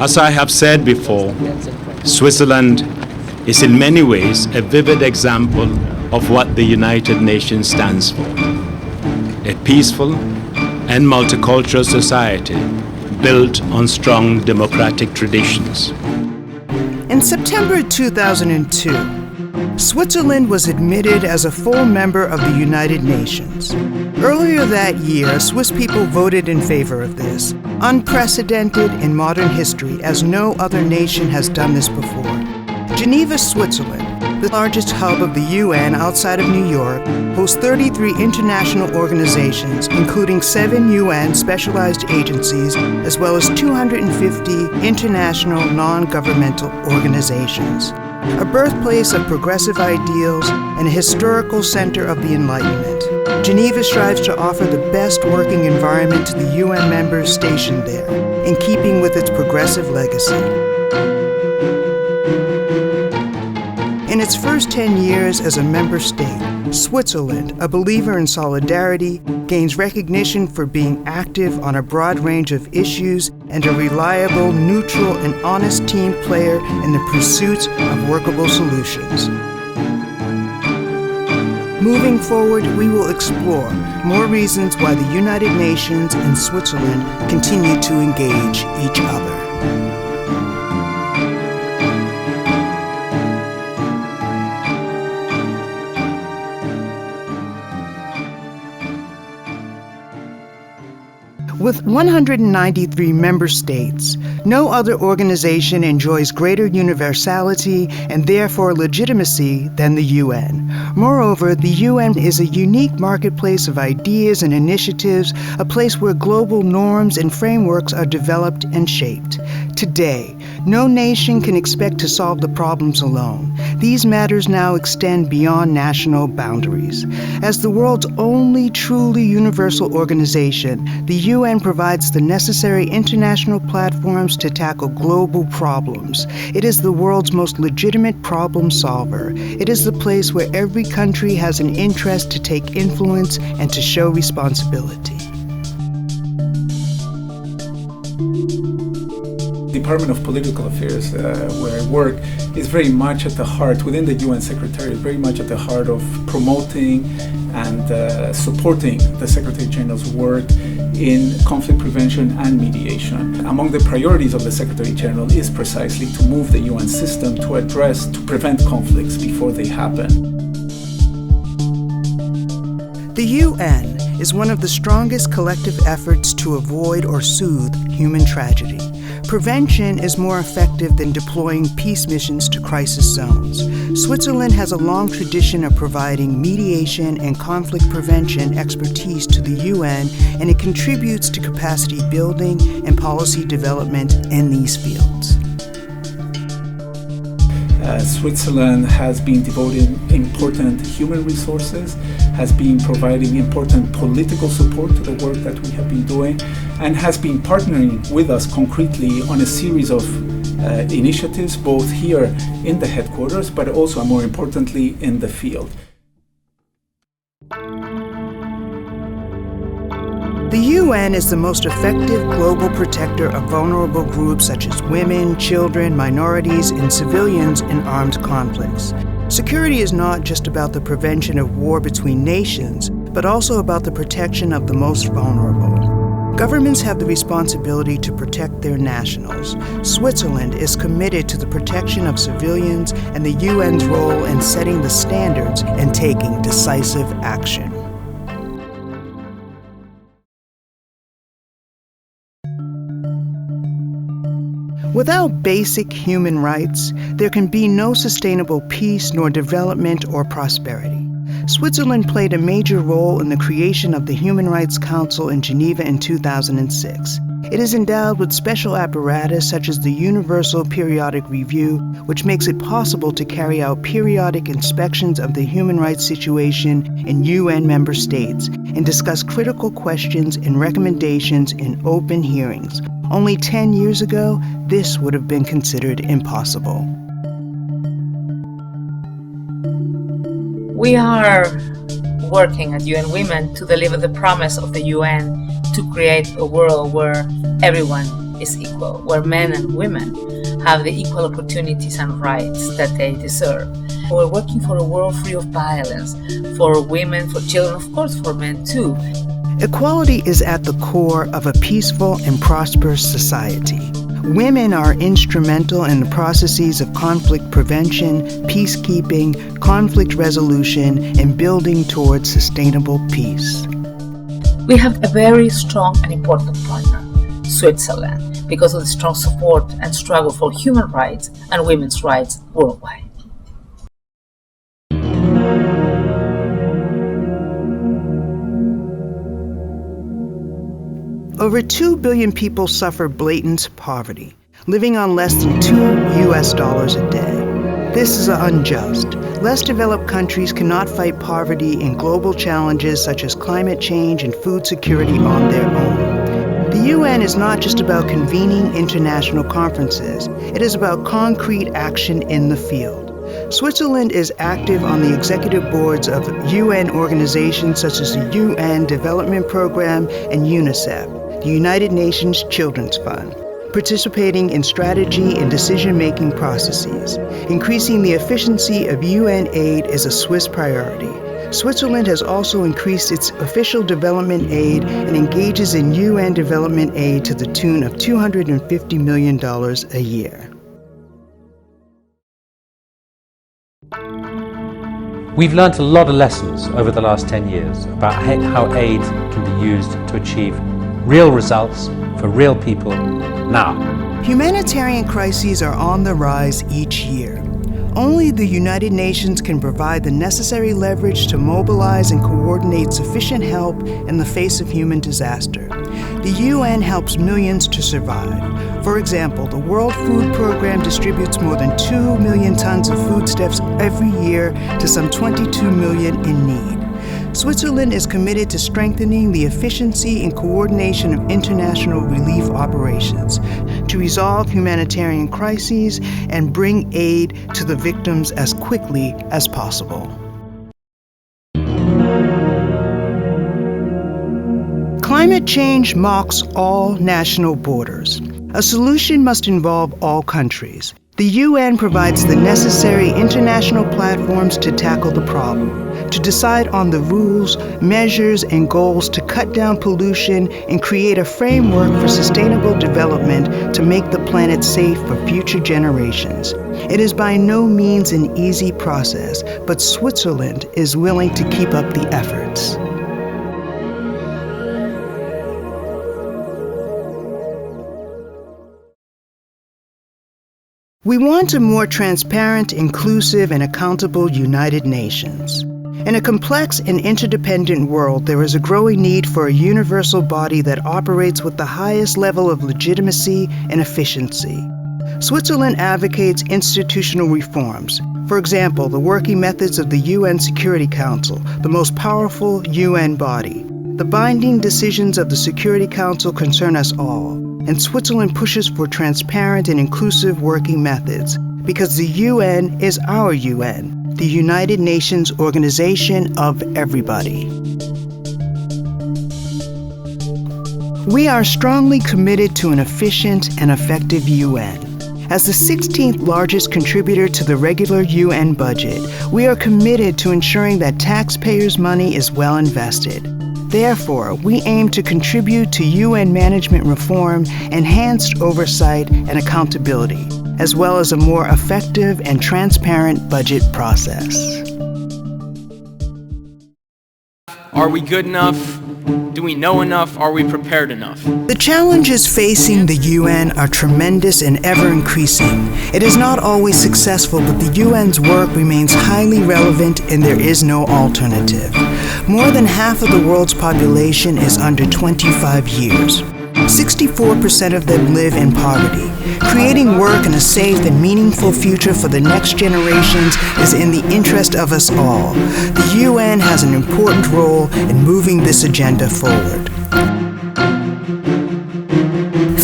As I have said before, Switzerland is in many ways a vivid example of what the United Nations stands for: a peaceful and multicultural society built on strong democratic traditions. In September 2002, Switzerland was admitted as a full member of the United Nations. Earlier that year, Swiss people voted in favor of this, unprecedented in modern history, as no other nation has done this before. Geneva, Switzerland, the largest hub of the UN outside of New York, hosts 33 international organizations, including 7 UN specialized agencies, as well as 250 international non-governmental organizations. A birthplace of progressive ideals and a historical center of the Enlightenment, Geneva strives to offer the best working environment to the UN members stationed there, in keeping with its progressive legacy. In its first 10 years as a member state, Switzerland, a believer in solidarity, gains recognition for being active on a broad range of issues and a reliable, neutral, and honest team player in the pursuit of workable solutions. Moving forward, we will explore more reasons why the United Nations and Switzerland continue to engage each other. With 193 member states, no other organization enjoys greater universality and therefore legitimacy than the UN. Moreover, the UN is a unique marketplace of ideas and initiatives, a place where global norms and frameworks are developed and shaped. Today, no nation can expect to solve the problems alone. These matters now extend beyond national boundaries. As the world's only truly universal organization, the UN provides the necessary international platforms to tackle global problems. It is the world's most legitimate problem solver. It is the place where every country has an interest to take influence and to show responsibility. Department of Political Affairs, where I work, is very much at the heart, within the UN Secretariat, very much at the heart of promoting and supporting the Secretary General's work in conflict prevention and mediation. Among the priorities of the Secretary General is precisely to move the UN system to prevent conflicts before they happen. The UN is one of the strongest collective efforts to avoid or soothe human tragedy. Prevention is more effective than deploying peace missions to crisis zones. Switzerland has a long tradition of providing mediation and conflict prevention expertise to the UN, and it contributes to capacity building and policy development in these fields. Switzerland has been devoting important human resources, has been providing important political support to the work that we have been doing, and has been partnering with us concretely on a series of initiatives, both here in the headquarters, but also, more importantly, in the field. The UN is the most effective global protector of vulnerable groups such as women, children, minorities, and civilians in armed conflicts. Security is not just about the prevention of war between nations, but also about the protection of the most vulnerable. Governments have the responsibility to protect their nationals. Switzerland is committed to the protection of civilians and the UN's role in setting the standards and taking decisive action. Without basic human rights, there can be no sustainable peace nor development or prosperity. Switzerland played a major role in the creation of the Human Rights Council in Geneva in 2006. It is endowed with special apparatus such as the Universal Periodic Review, which makes it possible to carry out periodic inspections of the human rights situation in UN member states and discuss critical questions and recommendations in open hearings. Only 10 years ago, this would have been considered impossible. We are working at UN Women to deliver the promise of the UN to create a world where everyone is equal, where men and women have the equal opportunities and rights that they deserve. We're working for a world free of violence, for women, for children, of course for men too. Equality is at the core of a peaceful and prosperous society. Women are instrumental in the processes of conflict prevention, peacekeeping, conflict resolution, and building towards sustainable peace. We have a very strong and important partner, Switzerland, because of the strong support and struggle for human rights and women's rights worldwide. Over 2 billion people suffer blatant poverty, living on less than $2 a day. This is unjust. Less developed countries cannot fight poverty and global challenges such as climate change and food security on their own. The UN is not just about convening international conferences. It is about concrete action in the field. Switzerland is active on the executive boards of UN organizations such as the UN Development Program and UNICEF, the United Nations Children's Fund, participating in strategy and decision-making processes. Increasing the efficiency of UN aid is a Swiss priority. Switzerland has also increased its official development aid and engages in UN development aid to the tune of $250 million a year. We've learnt a lot of lessons over the last 10 years about how aid can be used to achieve real results for real people now. Humanitarian crises are on the rise each year. Only the United Nations can provide the necessary leverage to mobilize and coordinate sufficient help in the face of human disaster. The UN helps millions to survive. For example, the World Food Program distributes more than 2 million tons of foodstuffs every year to some 22 million in need. Switzerland is committed to strengthening the efficiency and coordination of international relief operations to resolve humanitarian crises and bring aid to the victims as quickly as possible. Climate change mocks all national borders. A solution must involve all countries. The UN provides the necessary international platforms to tackle the problem, to decide on the rules, measures, and goals to cut down pollution and create a framework for sustainable development to make the planet safe for future generations. It is by no means an easy process, but Switzerland is willing to keep up the efforts. We want a more transparent, inclusive, and accountable United Nations. In a complex and interdependent world, there is a growing need for a universal body that operates with the highest level of legitimacy and efficiency. Switzerland advocates institutional reforms. For example, the working methods of the UN Security Council, the most powerful UN body. The binding decisions of the Security Council concern us all, and Switzerland pushes for transparent and inclusive working methods because the UN is our UN, the United Nations organization of everybody. We are strongly committed to an efficient and effective UN. As the 16th largest contributor to the regular UN budget, we are committed to ensuring that taxpayers' money is well invested. Therefore, we aim to contribute to UN management reform, enhanced oversight and accountability, as well as a more effective and transparent budget process. Are we good enough? Do we know enough? Are we prepared enough? The challenges facing the UN are tremendous and ever-increasing. It is not always successful, but the UN's work remains highly relevant and there is no alternative. More than half of the world's population is under 25 years. 64% of them live in poverty. Creating work and a safe and meaningful future for the next generations is in the interest of us all. The UN has an important role in moving this agenda forward.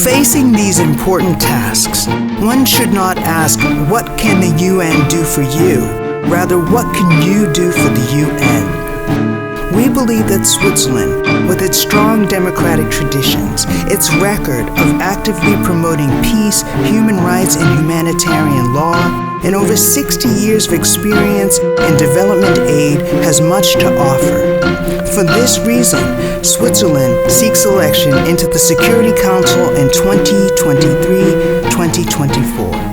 Facing these important tasks, one should not ask, what can the UN do for you? Rather, what can you do for the UN? We believe that Switzerland, with its strong democratic traditions, its record of actively promoting peace, human rights, and humanitarian law, and over 60 years of experience in development aid, has much to offer. For this reason, Switzerland seeks election into the Security Council in 2023-2024.